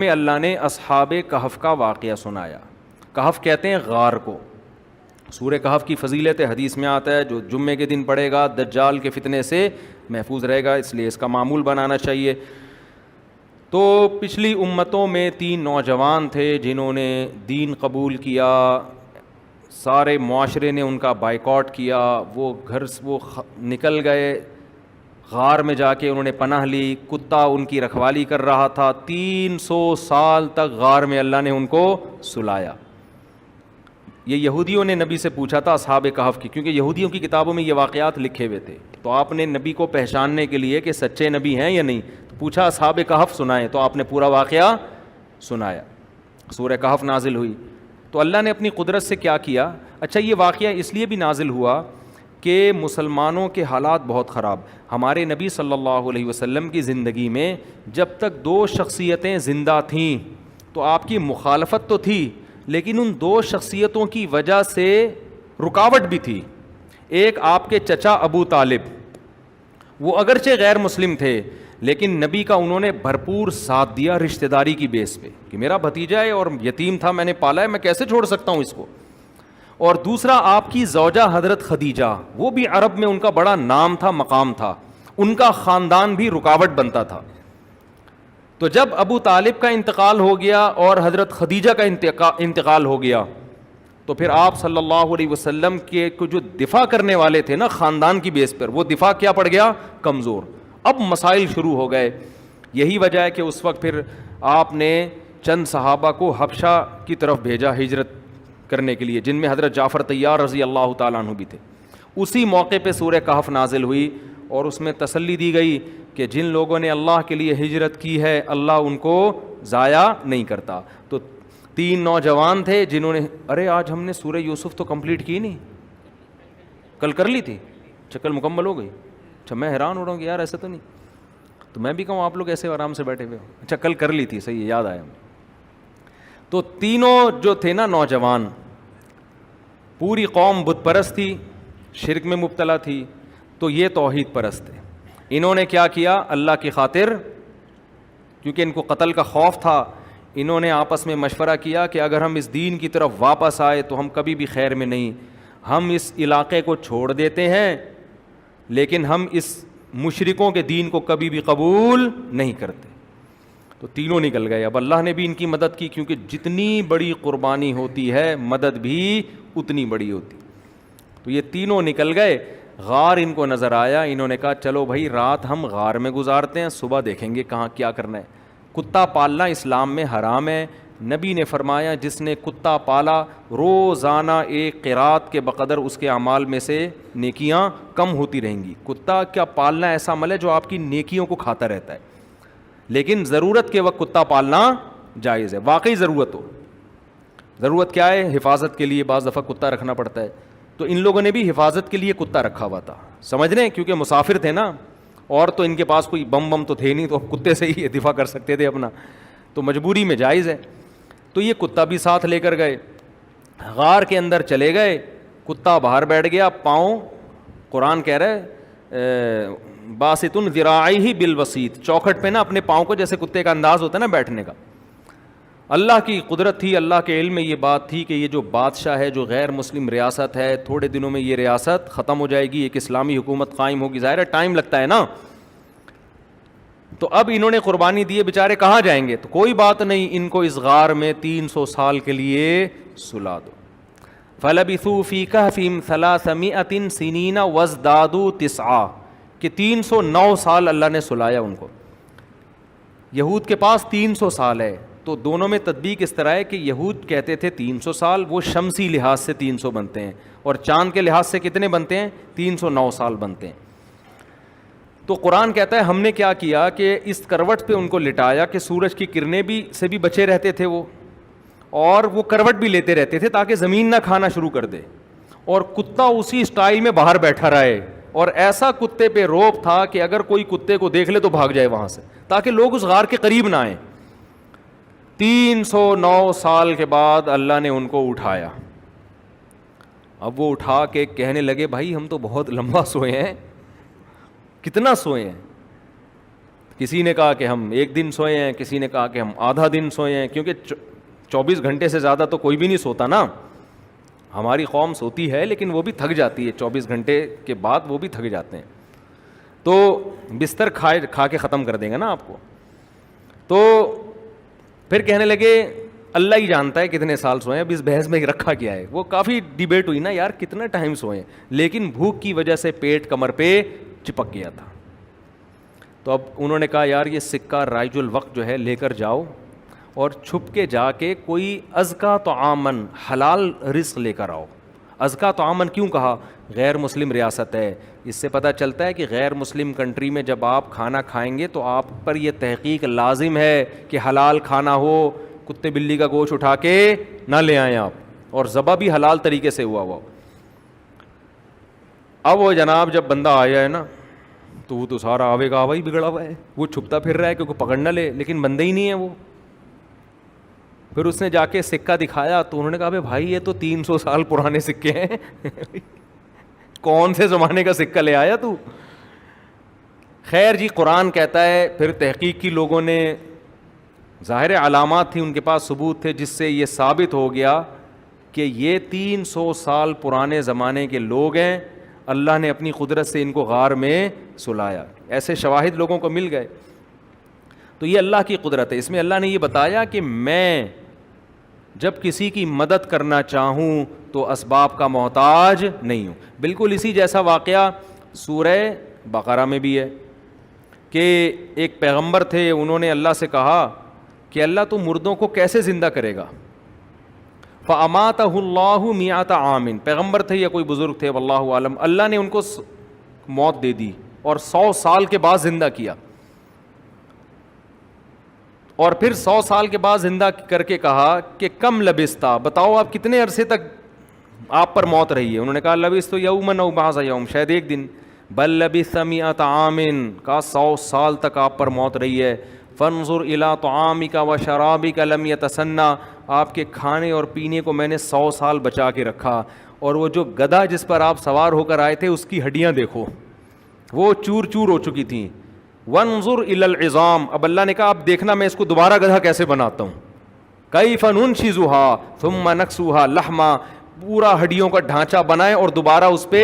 میں اللہ نے اصحاب کہف کا واقعہ سنایا. کہف کہتے ہیں غار کو. سورہ کہف کی فضیلت حدیث میں آتا ہے جو جمعے کے دن پڑھے گا دجال کے فتنے سے محفوظ رہے گا, اس لیے اس کا معمول بنانا چاہیے. تو پچھلی امتوں میں 3 نوجوان تھے جنہوں نے دین قبول کیا, سارے معاشرے نے ان کا بائیکاٹ کیا, وہ گھر وہ نکل گئے, غار میں جا کے انہوں نے پناہ لی, کتا ان کی رکھوالی کر رہا تھا. 300 سال تک غار میں اللہ نے ان کو سلایا. یہ یہودیوں نے نبی سے پوچھا تھا اصحاب کہف کی, کیونکہ یہودیوں کی کتابوں میں یہ واقعات لکھے ہوئے تھے. تو آپ نے نبی کو پہچاننے کے لیے کہ سچے نبی ہیں یا نہیں, تو پوچھا اصحاب کہف سنائیں, تو آپ نے پورا واقعہ سنایا. سورہ کہف نازل ہوئی. تو اللہ نے اپنی قدرت سے کیا کیا. اچھا, یہ واقعہ اس لیے بھی نازل ہوا کہ مسلمانوں کے حالات بہت خراب. ہمارے نبی صلی اللہ علیہ وسلم کی زندگی میں جب تک 2 شخصیتیں زندہ تھیں تو آپ کی مخالفت تو تھی, لیکن ان 2 شخصیتوں کی وجہ سے رکاوٹ بھی تھی. ایک آپ کے چچا ابو طالب, وہ اگرچہ غیر مسلم تھے لیکن نبی کا انہوں نے بھرپور ساتھ دیا رشتہ داری کی بیس پہ کہ میرا بھتیجا ہے اور یتیم تھا, میں نے پالا ہے, میں کیسے چھوڑ سکتا ہوں اس کو. اور دوسرا آپ کی زوجہ حضرت خدیجہ, وہ بھی عرب میں ان کا بڑا نام تھا, مقام تھا, ان کا خاندان بھی رکاوٹ بنتا تھا. تو جب ابو طالب کا انتقال ہو گیا اور حضرت خدیجہ کا انتقال ہو گیا تو پھر آپ صلی اللہ علیہ وسلم کے جو دفاع کرنے والے تھے نا خاندان کی بیس پر, وہ دفاع کیا پڑ گیا, کمزور. اب مسائل شروع ہو گئے. یہی وجہ ہے کہ اس وقت پھر آپ نے چند صحابہ کو حبشہ کی طرف بھیجا ہجرت کرنے کے لیے, جن میں حضرت جعفر طیار رضی اللہ تعالیٰ عنہ بھی تھے. اسی موقع پہ سورہ کہف نازل ہوئی اور اس میں تسلی دی گئی کہ جن لوگوں نے اللہ کے لیے ہجرت کی ہے اللہ ان کو ضائع نہیں کرتا. تو 3 نوجوان تھے جنہوں نے, ارے آج ہم نے سورہ یوسف تو کمپلیٹ کی نہیں, کل کر لی تھی, کل مکمل ہو گئی. اچھا, میں حیران ہو رہا ہوں کہ یار ایسا تو نہیں, تو میں بھی کہوں آپ لوگ ایسے آرام سے بیٹھے ہوئے ہو. اچھا, کل کر لی تھی, صحیح ہے, یاد آیا. تو تینوں جو تھے نا نوجوان, پوری قوم بت پرست تھی, شرک میں مبتلا تھی, تو یہ توحید پرست تھے. انہوں نے کیا کیا, اللہ کی خاطر, کیونکہ ان کو قتل کا خوف تھا, انہوں نے آپس میں مشورہ کیا کہ اگر ہم اس دین کی طرف واپس آئے تو ہم کبھی بھی خیر میں نہیں, ہم اس علاقے کو چھوڑ دیتے ہیں لیکن ہم اس مشرکوں کے دین کو کبھی بھی قبول نہیں کرتے. تو تینوں نکل گئے. اب اللہ نے بھی ان کی مدد کی, کیونکہ جتنی بڑی قربانی ہوتی ہے مدد بھی اتنی بڑی ہوتی. تو یہ تینوں نکل گئے. غار ان کو نظر آیا, انہوں نے کہا چلو بھائی رات ہم غار میں گزارتے ہیں, صبح دیکھیں گے کہاں کیا کرنا ہے. کتا پالنا اسلام میں حرام ہے. نبی نے فرمایا جس نے کتا پالا روزانہ 1 قرات کے بقدر اس کے اعمال میں سے نیکیاں کم ہوتی رہیں گی. کتا کیا پالنا ایسا عمل ہے جو آپ کی نیکیوں کو کھاتا رہتا ہے, لیکن ضرورت کے وقت کتا پالنا جائز ہے. واقعی ضرورت ہو, ضرورت کیا ہے, حفاظت کے لیے بعض دفعہ کتا رکھنا پڑتا ہے. تو ان لوگوں نے بھی حفاظت کے لیے کتا رکھا ہوا تھا, سمجھ رہے ہیں, کیونکہ مسافر تھے نا, اور تو ان کے پاس کوئی بم تو تھے نہیں, تو کتے سے ہی دفاع کر سکتے تھے اپنا, تو مجبوری میں جائز ہے. تو یہ کتا بھی ساتھ لے کر گئے, غار کے اندر چلے گئے. کتا باہر بیٹھ گیا, پاؤں, قرآن کہہ رہا ہے باسطن ذراعیہ بالوسیط, چوکھٹ پہ نا اپنے پاؤں کو, جیسے کتے کا انداز ہوتا ہے نا بیٹھنے کا. اللہ کی قدرت تھی, اللہ کے علم میں یہ بات تھی کہ یہ جو بادشاہ ہے, جو غیر مسلم ریاست ہے, تھوڑے دنوں میں یہ ریاست ختم ہو جائے گی, ایک اسلامی حکومت قائم ہوگی. ظاہر ہے ٹائم لگتا ہے نا. تو اب انہوں نے قربانی دی, بیچارے کہاں جائیں گے, تو کوئی بات نہیں, ان کو اس غار میں 300 سال کے لیے سلا دو. فَلَبِثُوا فِي كَهْفِهِمْ 300 سِنِينَ وَازْدَادُوا 9, کہ 309 سال اللہ نے سلایا ان کو. یہود کے پاس 300 سال ہے, تو دونوں میں تطبیق اس طرح ہے کہ یہود کہتے تھے 300 سال, وہ شمسی لحاظ سے 300 بنتے ہیں, اور چاند کے لحاظ سے کتنے بنتے ہیں, 309 سال بنتے ہیں. تو قرآن کہتا ہے ہم نے کیا کیا کہ اس کروٹ پہ ان کو لٹایا کہ سورج کی کرنیں بھی سے بھی بچے رہتے تھے وہ, اور وہ کروٹ بھی لیتے رہتے تھے تاکہ زمین نہ کھانا شروع کر دے, اور کتا اسی سٹائل میں باہر بیٹھا رہے, اور ایسا کتے پہ روب تھا کہ اگر کوئی کتے کو دیکھ لے تو بھاگ جائے وہاں سے, تاکہ لوگ اس غار کے قریب نہ آئیں. 309 سال کے بعد اللہ نے ان کو اٹھایا. اب وہ اٹھا کے کہنے لگے بھائی ہم تو بہت لمبا سوئے ہیں. کتنا سوئے ہیں, کسی نے کہا کہ ہم 1 دن سوئے ہیں, کسی نے کہا کہ ہم آدھا دن سوئے ہیں, کیونکہ 24 گھنٹے سے زیادہ تو کوئی بھی نہیں سوتا نا. ہماری قوم سوتی ہے لیکن وہ بھی تھک جاتی ہے, 24 گھنٹے کے بعد وہ بھی تھک جاتے ہیں, تو بستر کھا کے ختم کر دیں گے نا آپ کو. تو پھر کہنے لگے اللہ ہی جانتا ہے کتنے سال سوئے ہیں, اب اس بحث میں رکھا کیا ہے. وہ کافی ڈیبیٹ ہوئی نا یار کتنا ٹائم سوئے, لیکن بھوک کی وجہ سے پیٹ کمر پہ چپک گیا تھا. تو اب انہوں نے کہا یار یہ سکہ رائج الوقت جو ہے لے کر جاؤ اور چھپ کے جا کے کوئی ازکا طعامن حلال رزق لے کر آؤ. ازکا طعامن کیوں کہا؟ غیر مسلم ریاست ہے, اس سے پتہ چلتا ہے کہ غیر مسلم کنٹری میں جب آپ کھانا کھائیں گے تو آپ پر یہ تحقیق لازم ہے کہ حلال کھانا ہو, کتے بلی کا گوشت اٹھا کے نہ لے آئیں آپ, اور ذبح بھی حلال طریقے سے ہوا. اب وہ جناب جب بندہ آیا ہے نا تو وہ تو سارا آوے کا آوا ہی بگڑا ہوا ہے, وہ چھپتا پھر رہا ہے کیونکہ پکڑ نہ لے, لیکن بندہ ہی نہیں ہے وہ. پھر اس نے جا کے سکہ دکھایا تو انہوں نے کہا بھائی یہ تو 300 سال پرانے سکے ہیں, کون سے زمانے کا سکہ لے آیا تو. خیر جی قرآن کہتا ہے, پھر تحقیق کی لوگوں نے, ظاہر علامات تھی ان کے پاس, ثبوت تھے جس سے یہ ثابت ہو گیا کہ یہ 300 سال پرانے زمانے کے لوگ ہیں, اللہ نے اپنی قدرت سے ان کو غار میں سلایا. ایسے شواہد لوگوں کو مل گئے. تو یہ اللہ کی قدرت ہے. اس میں اللہ نے یہ بتایا کہ میں جب کسی کی مدد کرنا چاہوں تو اسباب کا محتاج نہیں ہوں. بالکل اسی جیسا واقعہ سورہ بقرہ میں بھی ہے کہ ایک پیغمبر تھے, انہوں نے اللہ سے کہا کہ اللہ تو مردوں کو کیسے زندہ کرے گا. فَأَمَاتَهُ اللَّهُ مِئَةَ عَامٍ, پیغمبر تھے یا کوئی بزرگ تھے واللہ عالم, اللہ نے ان کو موت دے دی اور 100 سال کے بعد زندہ کیا. اور پھر 100 سال کے بعد زندہ کر کے کہا کہ کم لبستا, بتاؤ آپ کتنے عرصے تک آپ پر موت رہی ہے. انہوں نے کہا لبست یوما او بعض یوم, شاید ایک دن. بل لبث 100 عام, کہا 100 سال تک آپ پر موت رہی ہے. فانظر الی طعامک و شرابک لم یتسنى, آپ کے کھانے اور پینے کو میں نے 100 سال بچا کے رکھا, اور وہ جو گدھا جس پر آپ سوار ہو کر آئے تھے اس کی ہڈیاں دیکھو وہ چور چور ہو چکی تھیں. وانظر الی العظام, اب اللہ نے کہا اب دیکھنا میں اس کو دوبارہ گدھا کیسے بناتا ہوں. کیف ننشزها ثم نکسوها لحما, پورا ہڈیوں کا ڈھانچہ بنائے اور دوبارہ اس پہ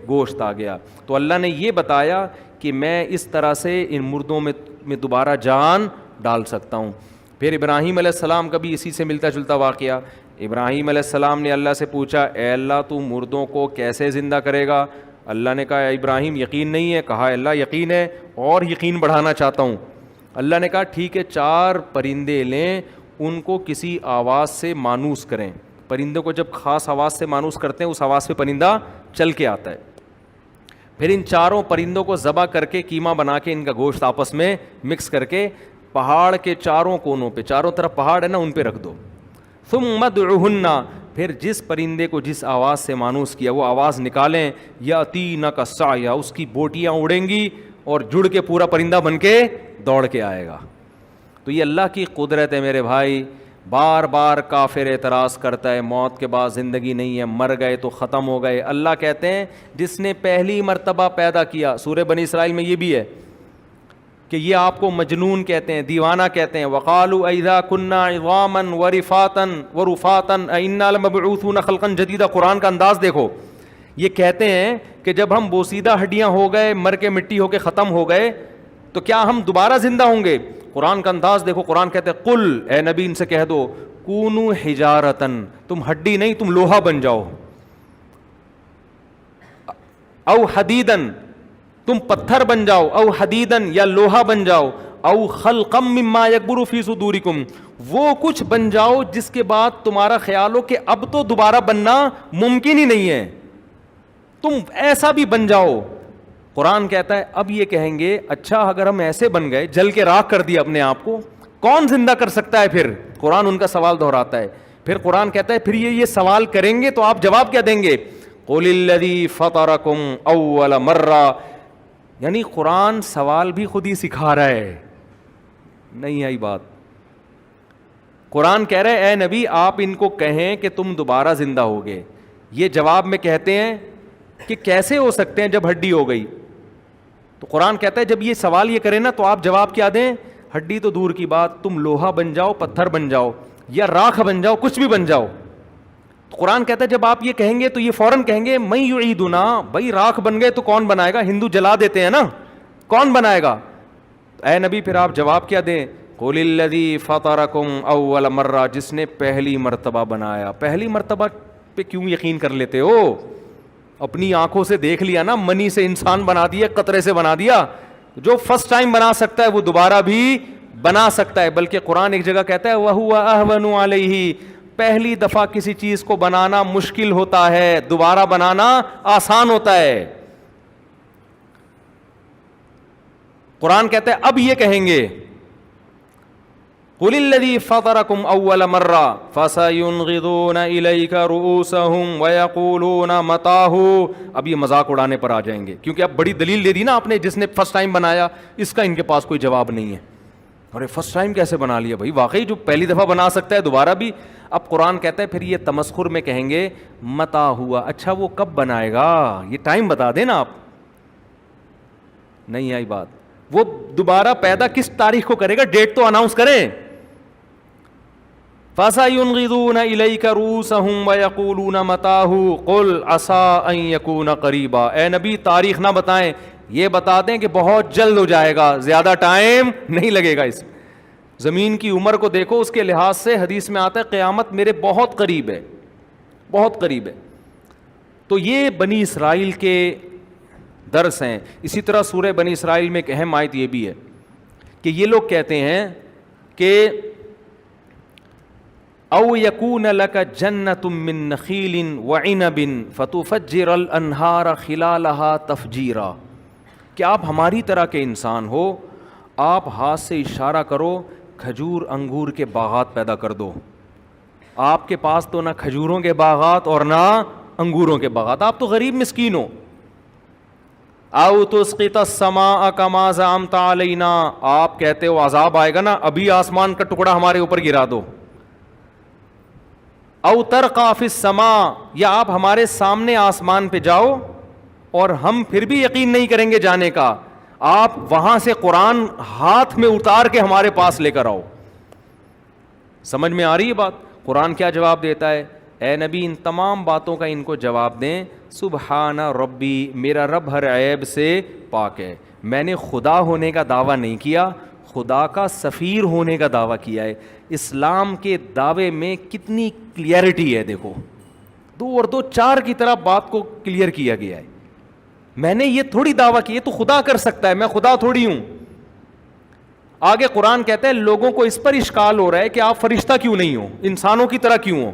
گوشت آ گیا. تو اللہ نے یہ بتایا کہ میں اس طرح سے ان مردوں میں دوبارہ جان ڈال سکتا ہوں. پھر ابراہیم علیہ السلام کا بھی اسی سے ملتا جلتا واقعہ. ابراہیم علیہ السلام نے اللہ سے پوچھا اے اللہ تو مردوں کو کیسے زندہ کرے گا. اللہ نے کہا اے ابراہیم یقین نہیں ہے. کہا اللہ یقین ہے اور یقین بڑھانا چاہتا ہوں. اللہ نے کہا ٹھیک ہے 4 پرندے لیں, ان کو کسی آواز سے مانوس کریں. پرندوں کو جب خاص آواز سے مانوس کرتے ہیں اس آواز پہ پرندہ چل کے آتا ہے. پھر ان 4 پرندوں کو ذبح کر کے قیمہ بنا کے ان کا گوشت آپس میں مکس کر کے پہاڑ کے 4 کونوں پہ, چاروں طرف پہاڑ ہے نا, ان پہ رکھ دو. ثم ادعوہن, پھر جس پرندے کو جس آواز سے مانوس کیا وہ آواز نکالیں. یاتینک سعیا, اس کی بوٹیاں اڑیں گی اور جڑ کے پورا پرندہ بن کے دوڑ کے آئے گا. تو یہ اللہ کی قدرت ہے میرے بھائی. بار بار کافر اعتراض کرتا ہے موت کے بعد زندگی نہیں ہے, مر گئے تو ختم ہو گئے. اللہ کہتے ہیں جس نے پہلی مرتبہ پیدا کیا, سورہ بنی اسرائیل میں یہ بھی ہے کہ یہ آپ کو مجنون کہتے ہیں, دیوانہ کہتے ہیں. وقالوا اذا كنا عظاما ورفاتا ائنا لمبعوثون خلقا جديدا, قرآن کا انداز دیکھو. یہ کہتے ہیں کہ جب ہم بوسیدہ ہڈیاں ہو گئے, مر کے مٹی ہو کے ختم ہو گئے, تو کیا ہم دوبارہ زندہ ہوں گے. قرآن کا انداز دیکھو. قرآن کہتے ہیں قل, اے نبی ان سے کہہ دو, کونوا حجارتن, تم ہڈی نہیں تم لوہا بن جاؤ. او حدیدن, تم پتھر بن جاؤ. او حدیدن, یا لوہا بن جاؤ. او خلقا مما یکبر فی صدورکم, وہ کچھ بن جاؤ جس کے بعد تمہارا خیال ہو کہ اب تو دوبارہ بننا ممکن ہی نہیں ہے, تم ایسا بھی بن جاؤ. قرآن کہتا ہے اب یہ کہیں گے اچھا اگر ہم ایسے بن گئے, جل کے راکھ کر دیا اپنے آپ کو, کون زندہ کر سکتا ہے پھر. قرآن ان کا سوال دہراتا ہے. پھر قرآن کہتا ہے پھر یہ سوال کریں گے تو آپ جواب کیا دیں گے. قل الذی فطرکم اول مرہ, یعنی قرآن سوال بھی خود ہی سکھا رہا ہے. نہیں آئی بات. قرآن کہہ رہے اے نبی آپ ان کو کہیں کہ تم دوبارہ زندہ ہوگے. یہ جواب میں کہتے ہیں کہ کیسے ہو سکتے ہیں جب ہڈی ہو گئی. تو قرآن کہتا ہے جب یہ سوال یہ کرے نا تو آپ جواب کیا دیں؟ ہڈی تو دور کی بات، تم لوہا بن جاؤ، پتھر بن جاؤ، یا راکھ بن جاؤ، کچھ بھی بن جاؤ. تو قرآن کہتا ہے جب آپ یہ کہیں گے تو یہ فوراً کہیں گے میں یعیدنا، بھائی راکھ بن گئے تو کون بنائے گا؟ ہندو جلا دیتے ہیں نا، کون بنائے گا؟ اے نبی پھر آپ جواب کیا دیں؟ قل الذی فطرکم اول مرہ، جس نے پہلی مرتبہ بنایا. پہلی مرتبہ پہ کیوں یقین کر لیتے ہو؟ اپنی آنکھوں سے دیکھ لیا نا، منی سے انسان بنا دیا، قطرے سے بنا دیا. جو فرسٹ ٹائم بنا سکتا ہے وہ دوبارہ بھی بنا سکتا ہے. بلکہ قرآن ایک جگہ کہتا ہے وَهُوَ أَهْوَنُ عَلَيْهِ، پہلی دفعہ کسی چیز کو بنانا مشکل ہوتا ہے، دوبارہ بنانا آسان ہوتا ہے. قرآن کہتا ہے اب یہ کہیں گے قُلِ الَّذِي فَطَرَكُمْ أَوَّلَ مَرَّةٍ فَسَيُنْغِضُونَ إِلَيْكَ رُؤُوسَهُمْ وَيَقُولُونَ مَتَاهُ. اب یہ مذاق اڑانے پر آ جائیں گے، کیونکہ اب بڑی دلیل دے دی نا آپ نے، جس نے فرسٹ ٹائم بنایا اس کا ان کے پاس کوئی جواب نہیں ہے. ارے فرسٹ ٹائم کیسے بنا لیا بھائی؟ واقعی جو پہلی دفعہ بنا سکتا ہے دوبارہ بھی. اب قرآن کہتا ہے پھر یہ تمسخر میں کہیں گے متا ہوا، اچھا وہ کب بنائے گا؟ یہ ٹائم بتا دیں نا آپ. نہیں آئی بات. وہ دوبارہ پیدا کس تاریخ کو کرے گا؟ ڈیٹ تو اناؤنس کریں. فَسَيُنْغِضُونَ إِلَيْكَ رُؤُوسَهُمْ وَيَقُولُونَ مَتَاهُ قُلْ عَسَىٰ أَن يَكُونَ قَرِيبًا. اے نبی تاریخ نہ بتائیں، یہ بتا دیں کہ بہت جلد ہو جائے گا، زیادہ ٹائم نہیں لگے گا. اس زمین کی عمر کو دیکھو، اس کے لحاظ سے حدیث میں آتا ہے قیامت میرے بہت قریب ہے، بہت قریب ہے. تو یہ بنی اسرائیل کے درس ہیں. اسی طرح سورہ بنی اسرائیل میں ایک اہم آیت یہ بھی ہے کہ یہ لوگ کہتے ہیں کہ او یکون لک جنۃ من نخیل وعنب فتفجر الانہار خلالها تفجیرا، کہ آپ ہماری طرح کے انسان ہو، آپ ہاتھ سے اشارہ کرو کھجور انگور کے باغات پیدا کر دو. آپ کے پاس تو نہ کھجوروں کے باغات اور نہ انگوروں کے باغات، آپ تو غریب مسکین ہو. او تسقط السماء کما زعمت علینا، آپ کہتے ہو عذاب آئے گا نا، ابھی آسمان کا ٹکڑا ہمارے اوپر گرا دو. او ترقى فی السماء، یا آپ ہمارے سامنے آسمان پہ جاؤ اور ہم پھر بھی یقین نہیں کریں گے جانے کا، آپ وہاں سے قرآن ہاتھ میں اتار کے ہمارے پاس لے کر آؤ. سمجھ میں آ رہی ہے بات؟ قرآن کیا جواب دیتا ہے؟ اے نبی ان تمام باتوں کا ان کو جواب دیں سبحان ربی، میرا رب ہر عیب سے پاک ہے. میں نے خدا ہونے کا دعویٰ نہیں کیا، خدا کا سفیر ہونے کا دعویٰ کیا ہے. اسلام کے دعوے میں کتنی کلیئرٹی ہے، دیکھو 2 اور 2 4 کی طرح بات کو کلیئر کیا گیا ہے. میں نے یہ تھوڑی دعویٰ کی ہے تو خدا کر سکتا ہے، میں خدا تھوڑی ہوں. آگے قرآن کہتا ہے لوگوں کو اس پر اشکال ہو رہا ہے کہ آپ فرشتہ کیوں نہیں ہو، انسانوں کی طرح کیوں ہو.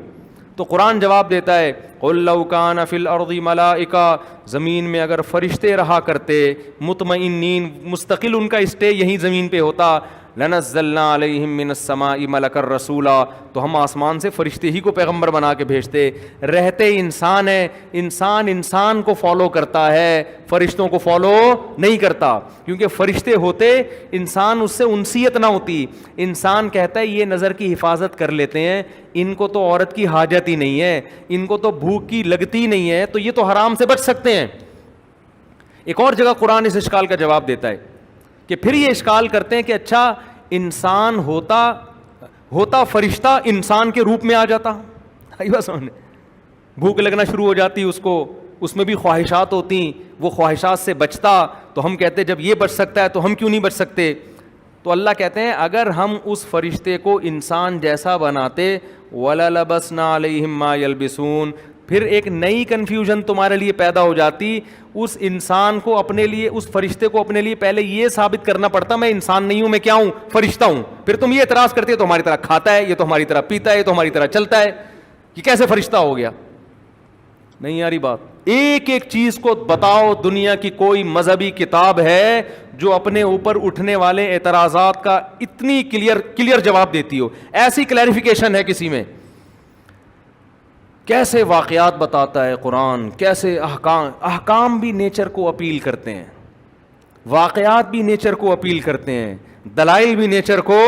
تو قرآن جواب دیتا ہے قل لو کان فی الارض ملائکہ، زمین میں اگر فرشتے رہا کرتے مطمئنین، مستقل ان کا اسٹے یہیں زمین پہ ہوتا، لنزلنا علیہم من السماء ملکا رسولا، تو ہم آسمان سے فرشتے ہی کو پیغمبر بنا کے بھیجتے. رہتے انسان ہے، انسان کو فالو کرتا ہے، فرشتوں کو فالو نہیں کرتا، کیونکہ فرشتے ہوتے انسان اس سے انسیت نہ ہوتی. انسان کہتا ہے یہ نظر کی حفاظت کر لیتے ہیں، ان کو تو عورت کی حاجت ہی نہیں ہے، ان کو تو بھوک کی لگتی نہیں ہے، تو یہ تو حرام سے بچ سکتے ہیں. ایک اور جگہ قرآن اس اشکال کا جواب دیتا ہے کہ پھر یہ اشکال کرتے ہیں کہ اچھا انسان ہوتا فرشتہ انسان کے روپ میں آ جاتا، بھوک لگنا شروع ہو جاتی اس کو، اس میں بھی خواہشات ہوتی، وہ خواہشات سے بچتا، تو ہم کہتے جب یہ بچ سکتا ہے تو ہم کیوں نہیں بچ سکتے. تو اللہ کہتے ہیں اگر ہم اس فرشتے کو انسان جیسا بناتے وَلَلَبَسْنَا عَلَيْهِمْ مَا يَلْبِسُونَ، پھر ایک نئی کنفیوژن تمہارے لیے پیدا ہو جاتی. اس انسان کو اپنے لیے، اس فرشتے کو اپنے لیے پہلے یہ ثابت کرنا پڑتا میں انسان نہیں ہوں، میں کیا ہوں؟ فرشتہ ہوں. پھر تم یہ اعتراض کرتے ہو تو ہماری طرح کھاتا ہے، یہ تو ہماری طرح پیتا ہے، یہ تو ہماری طرح چلتا ہے، یہ کیسے فرشتہ ہو گیا؟ نہیں یاری بات. ایک ایک چیز کو بتاؤ، دنیا کی کوئی مذہبی کتاب ہے جو اپنے اوپر اٹھنے والے اعتراضات کا اتنی کلیئر جواب دیتی ہو؟ ایسی کلیریفیکیشن ہے کسی میں؟ کیسے واقعات بتاتا ہے قرآن، کیسے احکام بھی نیچر کو اپیل کرتے ہیں، واقعات بھی نیچر کو اپیل کرتے ہیں، دلائل بھی نیچر کو